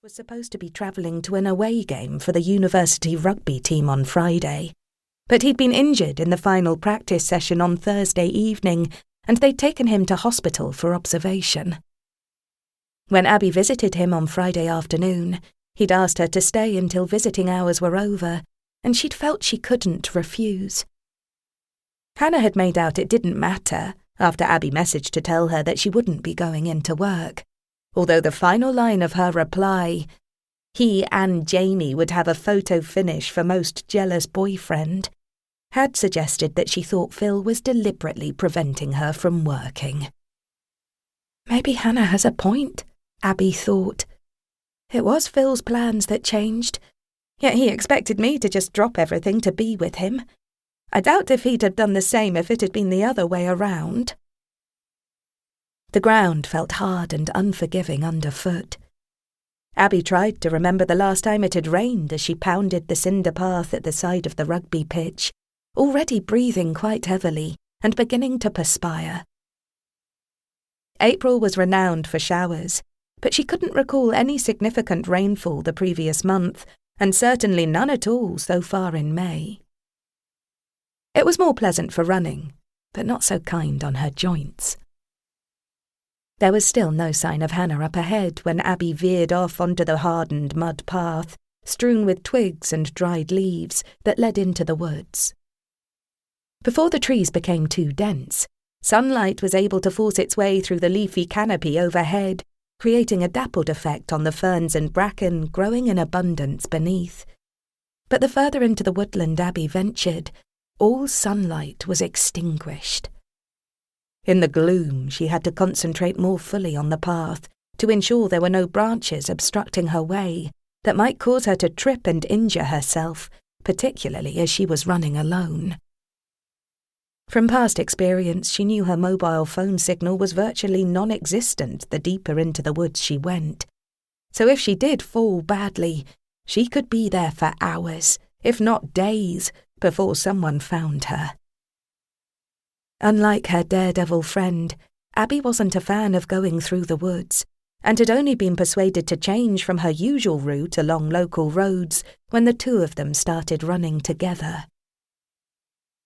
was supposed to be travelling to an away game for the university rugby team on Friday, but he'd been injured in the final practice session on Thursday evening, and they'd taken him to hospital for observation. When Abby visited him on Friday afternoon, he'd asked her to stay until visiting hours were over, and she'd felt she couldn't refuse. Hannah had made out it didn't matter after Abby messaged to tell her that she wouldn't be going into work, although the final line of her reply, "He and Jamie would have a photo finish for most jealous boyfriend," had suggested that she thought Phil was deliberately preventing her from working. Maybe Hannah has a point, Abby thought. It was Phil's plans that changed, yet he expected me to just drop everything to be with him. I doubt if he'd have done the same if it had been the other way around. The ground felt hard and unforgiving underfoot. Abby tried to remember the last time it had rained as she pounded the cinder path at the side of the rugby pitch, already breathing quite heavily and beginning to perspire. April was renowned for showers, but she couldn't recall any significant rainfall the previous month, and certainly none at all so far in May. It was more pleasant for running, but not so kind on her joints. There was still no sign of Hannah up ahead when Abby veered off onto the hardened mud path, strewn with twigs and dried leaves, that led into the woods. Before the trees became too dense, sunlight was able to force its way through the leafy canopy overhead, creating a dappled effect on the ferns and bracken growing in abundance beneath. But the further into the woodland Abby ventured, all sunlight was extinguished. In the gloom, she had to concentrate more fully on the path to ensure there were no branches obstructing her way that might cause her to trip and injure herself, particularly as she was running alone. From past experience, she knew her mobile phone signal was virtually non-existent the deeper into the woods she went. So if she did fall badly, she could be there for hours, if not days, before someone found her. Unlike her daredevil friend, Abby wasn't a fan of going through the woods, and had only been persuaded to change from her usual route along local roads when the two of them started running together.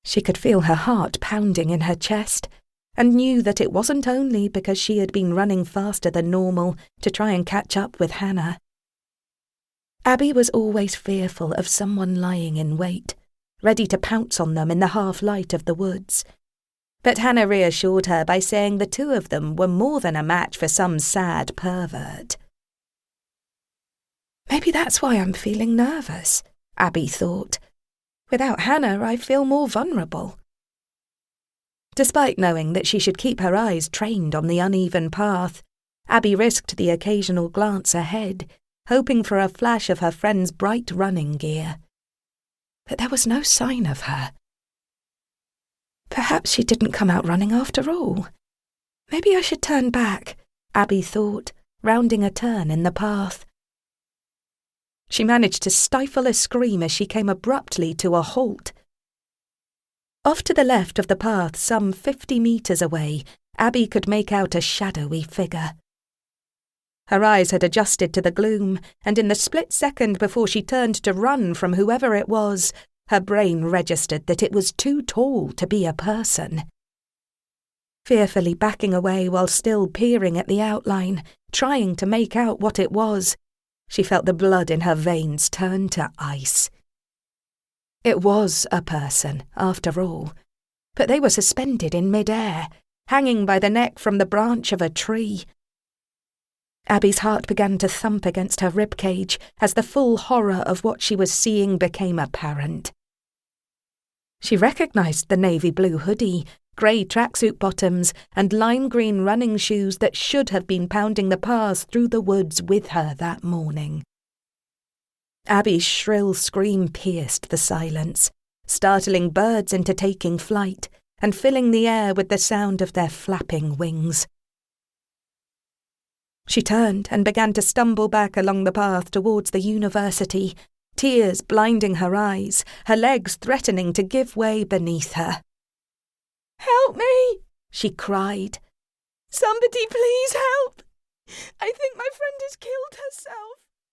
She could feel her heart pounding in her chest, and knew that it wasn't only because she had been running faster than normal to try and catch up with Hannah. Abby was always fearful of someone lying in wait, ready to pounce on them in the half-light of the woods. But Hannah reassured her by saying the two of them were more than a match for some sad pervert. Maybe that's why I'm feeling nervous, Abby thought. Without Hannah, I feel more vulnerable. Despite knowing that she should keep her eyes trained on the uneven path, Abby risked the occasional glance ahead, hoping for a flash of her friend's bright running gear. But there was no sign of her. Perhaps she didn't come out running after all. Maybe I should turn back, Abby thought, rounding a turn in the path. She managed to stifle a scream as she came abruptly to a halt. Off to the left of the path, some 50 metres away, Abby could make out a shadowy figure. Her eyes had adjusted to the gloom, and in the split second before she turned to run from whoever it was, her brain registered that it was too tall to be a person. Fearfully backing away while still peering at the outline, trying to make out what it was, she felt the blood in her veins turn to ice. It was a person, after all, but they were suspended in mid-air, hanging by the neck from the branch of a tree. Abby's heart began to thump against her ribcage as the full horror of what she was seeing became apparent. She recognised the navy blue hoodie, grey tracksuit bottoms, and lime green running shoes that should have been pounding the paths through the woods with her that morning. Abby's shrill scream pierced the silence, startling birds into taking flight and filling the air with the sound of their flapping wings. She turned and began to stumble back along the path towards the university, tears blinding her eyes, her legs threatening to give way beneath her. "Help me!" she cried. "Somebody please help! I think my friend has killed herself."